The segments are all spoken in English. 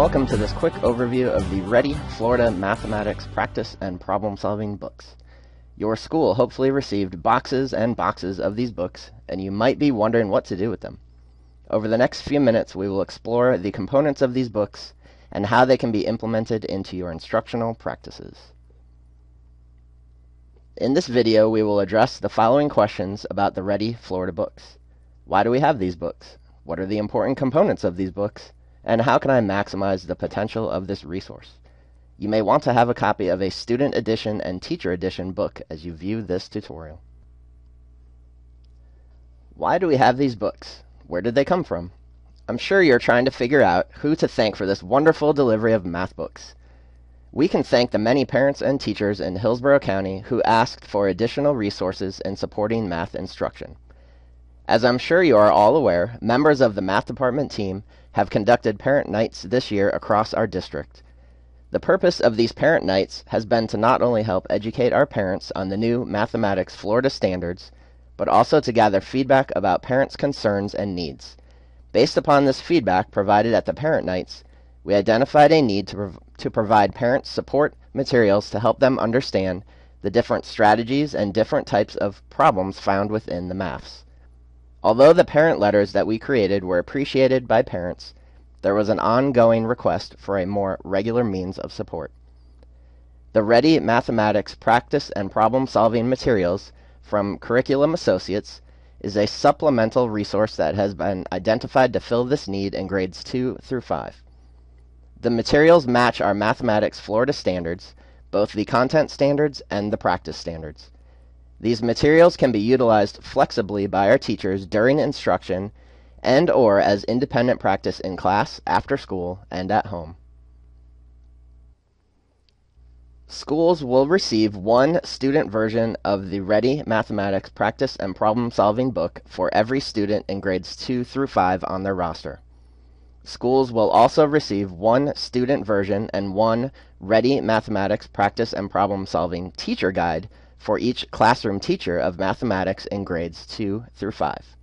Welcome to this quick overview of the Ready Florida Mathematics Practice and Problem Solving books. Your school hopefully received boxes and boxes of these books, and you might be wondering what to do with them. Over the next few minutes, we will explore the components of these books and how they can be implemented into your instructional practices. In this video, we will address the following questions about the Ready Florida books. Why do we have these books? What are the important components of these books? And how can I maximize the potential of this resource? You may want to have a copy of a student edition and teacher edition book as you view this tutorial. Why do we have these books? Where did they come from? I'm sure you're trying to figure out who to thank for this wonderful delivery of math books. We can thank the many parents and teachers in Hillsborough County who asked for additional resources in supporting math instruction. As I'm sure you are all aware, members of the math department team have conducted parent nights this year across our district. The purpose of these parent nights has been to not only help educate our parents on the new Mathematics Florida standards, but also to gather feedback about parents' concerns and needs. Based upon this feedback provided at the parent nights, we identified a need to provide parents support materials to help them understand the different strategies and different types of problems found within the maths. Although the parent letters that we created were appreciated by parents, there was an ongoing request for a more regular means of support. The Ready Mathematics Practice and Problem Solving materials from Curriculum Associates is a supplemental resource that has been identified to fill this need in grades 2 through 5. The materials match our Mathematics Florida standards, both the content standards and the practice standards. These materials can be utilized flexibly by our teachers during instruction and/or as independent practice in class, after school, and at home. Schools will receive one student version of the Ready Mathematics Practice and Problem Solving book for every student in grades 2 through 5 on their roster. Schools will also receive one student version and one Ready Mathematics Practice and Problem Solving teacher guide for each classroom teacher of mathematics in grades 2 through 5.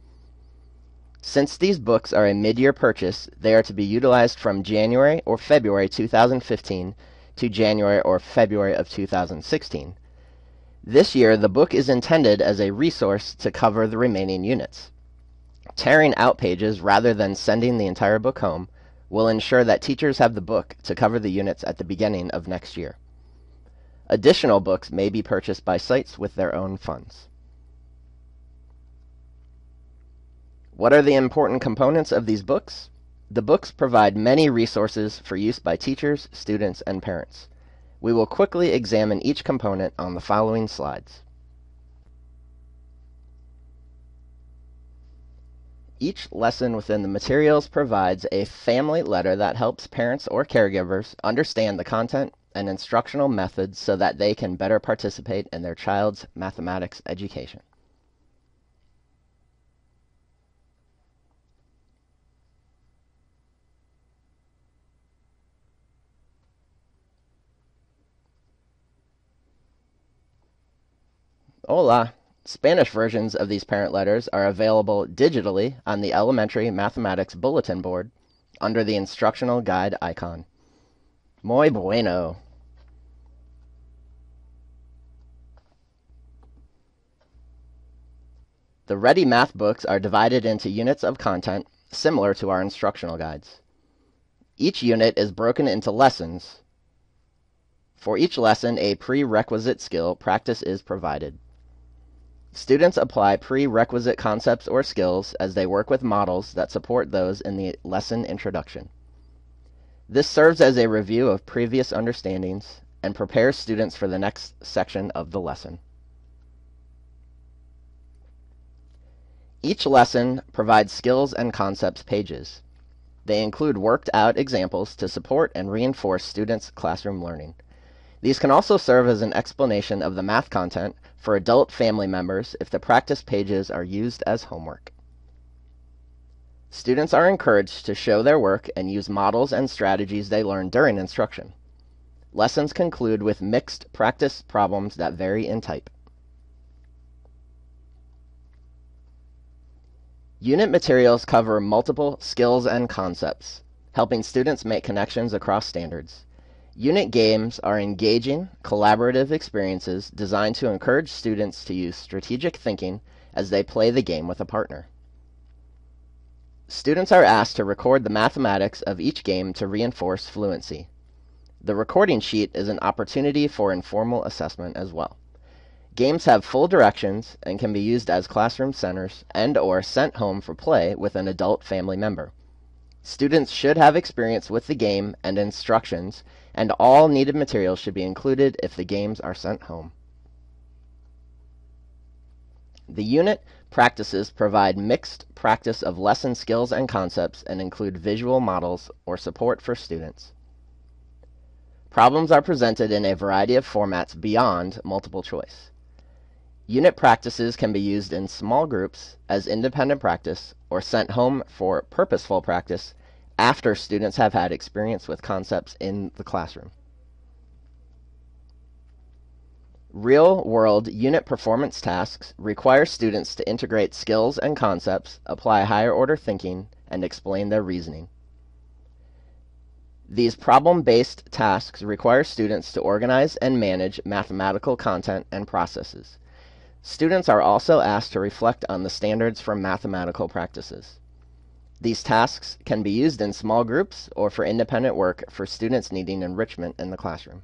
Since these books are a mid-year purchase, they are to be utilized from January or February 2015 to January or February of 2016. This year, the book is intended as a resource to cover the remaining units. Tearing out pages rather than sending the entire book home will ensure that teachers have the book to cover the units at the beginning of next year. Additional books may be purchased by sites with their own funds. What are the important components of these books? The books provide many resources for use by teachers, students, and parents. We will quickly examine each component on the following slides. Each lesson within the materials provides a family letter that helps parents or caregivers understand the content and instructional methods so that they can better participate in their child's mathematics education. Hola! Spanish versions of these parent letters are available digitally on the Elementary Mathematics Bulletin Board under the Instructional Guide icon. Muy bueno! The Ready Math books are divided into units of content similar to our instructional guides. Each unit is broken into lessons. For each lesson, a prerequisite skill practice is provided. Students apply prerequisite concepts or skills as they work with models that support those in the lesson introduction. This serves as a review of previous understandings and prepares students for the next section of the lesson. Each lesson provides skills and concepts pages. They include worked out examples to support and reinforce students' classroom learning. These can also serve as an explanation of the math content for adult family members if the practice pages are used as homework. Students are encouraged to show their work and use models and strategies they learn during instruction. Lessons conclude with mixed practice problems that vary in type. Unit materials cover multiple skills and concepts, helping students make connections across standards. Unit games are engaging, collaborative experiences designed to encourage students to use strategic thinking as they play the game with a partner. Students are asked to record the mathematics of each game to reinforce fluency. The recording sheet is an opportunity for informal assessment as well. Games have full directions and can be used as classroom centers and/or sent home for play with an adult family member. Students should have experience with the game and instructions, and all needed materials should be included if the games are sent home. The unit practices provide mixed practice of lesson skills and concepts and include visual models or support for students. Problems are presented in a variety of formats beyond multiple choice. Unit practices can be used in small groups as independent practice or sent home for purposeful practice after students have had experience with concepts in the classroom. Real-world unit performance tasks require students to integrate skills and concepts, apply higher-order thinking, and explain their reasoning. These problem-based tasks require students to organize and manage mathematical content and processes. Students are also asked to reflect on the standards for mathematical practices. These tasks can be used in small groups or for independent work for students needing enrichment in the classroom.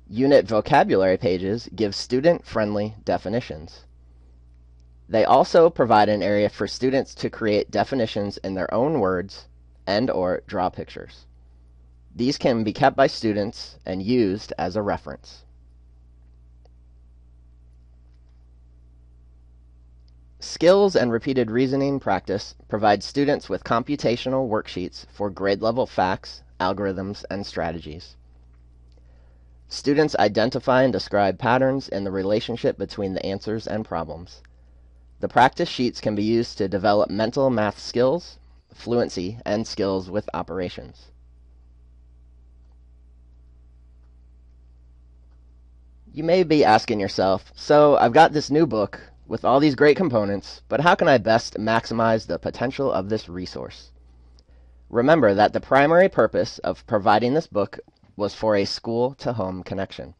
Unit vocabulary pages give student-friendly definitions. They also provide an area for students to create definitions in their own words and/or draw pictures. These can be kept by students and used as a reference. Skills and repeated reasoning practice provide students with computational worksheets for grade-level facts, algorithms, and strategies. Students identify and describe patterns in the relationship between the answers and problems. The practice sheets can be used to develop mental math skills, fluency, and skills with operations. You may be asking yourself, so I've got this new book with all these great components, but how can I best maximize the potential of this resource? Remember that the primary purpose of providing this book was for a school-to-home connection.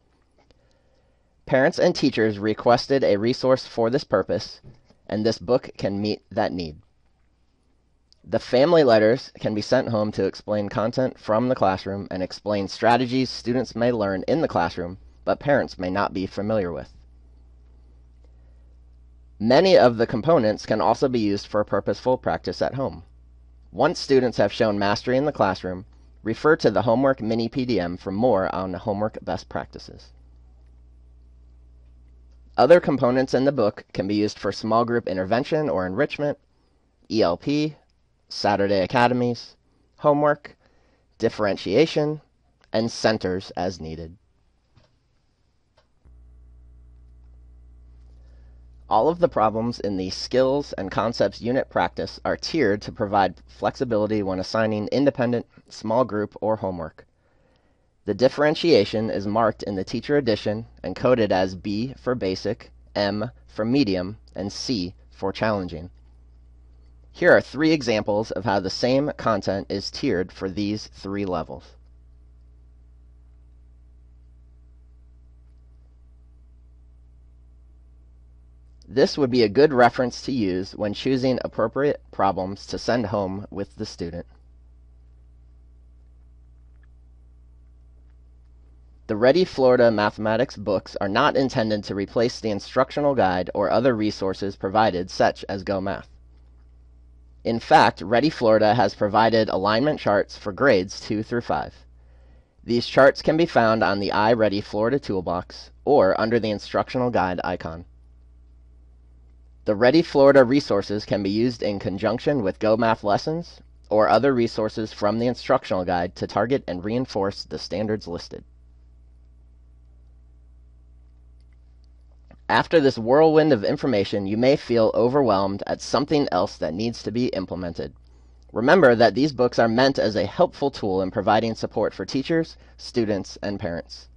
Parents and teachers requested a resource for this purpose, and this book can meet that need. The family letters can be sent home to explain content from the classroom and explain strategies students may learn in the classroom, but parents may not be familiar with. Many of the components can also be used for purposeful practice at home. Once students have shown mastery in the classroom, refer to the Homework Mini PDM for more on homework best practices. Other components in the book can be used for small group intervention or enrichment, ELP, Saturday academies, homework, differentiation, and centers as needed. All of the problems in the Skills and Concepts Unit practice are tiered to provide flexibility when assigning independent, small group, or homework. The differentiation is marked in the teacher edition and coded as B for basic, M for medium, and C for challenging. Here are 3 examples of how the same content is tiered for these 3 levels. This would be a good reference to use when choosing appropriate problems to send home with the student. The Ready Florida Mathematics books are not intended to replace the instructional guide or other resources provided, such as Go Math. In fact, Ready Florida has provided alignment charts for grades 2 through 5. These charts can be found on the iReady Florida toolbox or under the instructional guide icon. The Ready Florida resources can be used in conjunction with Go Math lessons or other resources from the instructional guide to target and reinforce the standards listed. After this whirlwind of information, you may feel overwhelmed at something else that needs to be implemented. Remember that these books are meant as a helpful tool in providing support for teachers, students, and parents.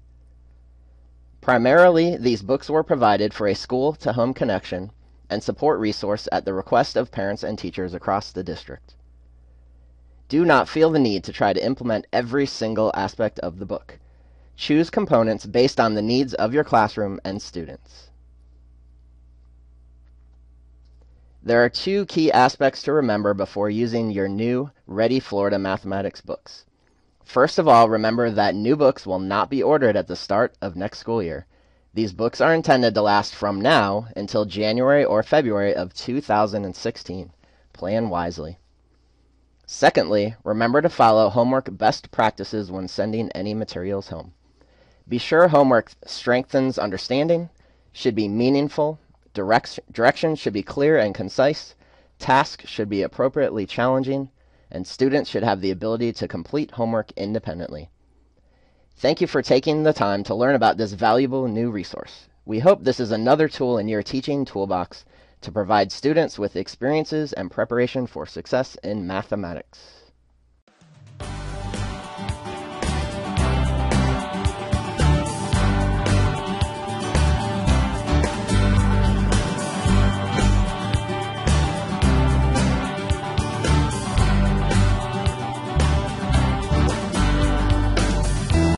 Primarily, these books were provided for a school-to-home connection, and support resource at the request of parents and teachers across the district. Do not feel the need to try to implement every single aspect of the book. Choose components based on the needs of your classroom and students. There are 2 key aspects to remember before using your new Ready Florida Mathematics books. First of all, remember that new books will not be ordered at the start of next school year. These books are intended to last from now until January or February of 2016. Plan wisely. Secondly, remember to follow homework best practices when sending any materials home. Be sure homework strengthens understanding, should be meaningful, directions should be clear and concise, tasks should be appropriately challenging, and students should have the ability to complete homework independently. Thank you for taking the time to learn about this valuable new resource. We hope this is another tool in your teaching toolbox to provide students with experiences and preparation for success in mathematics.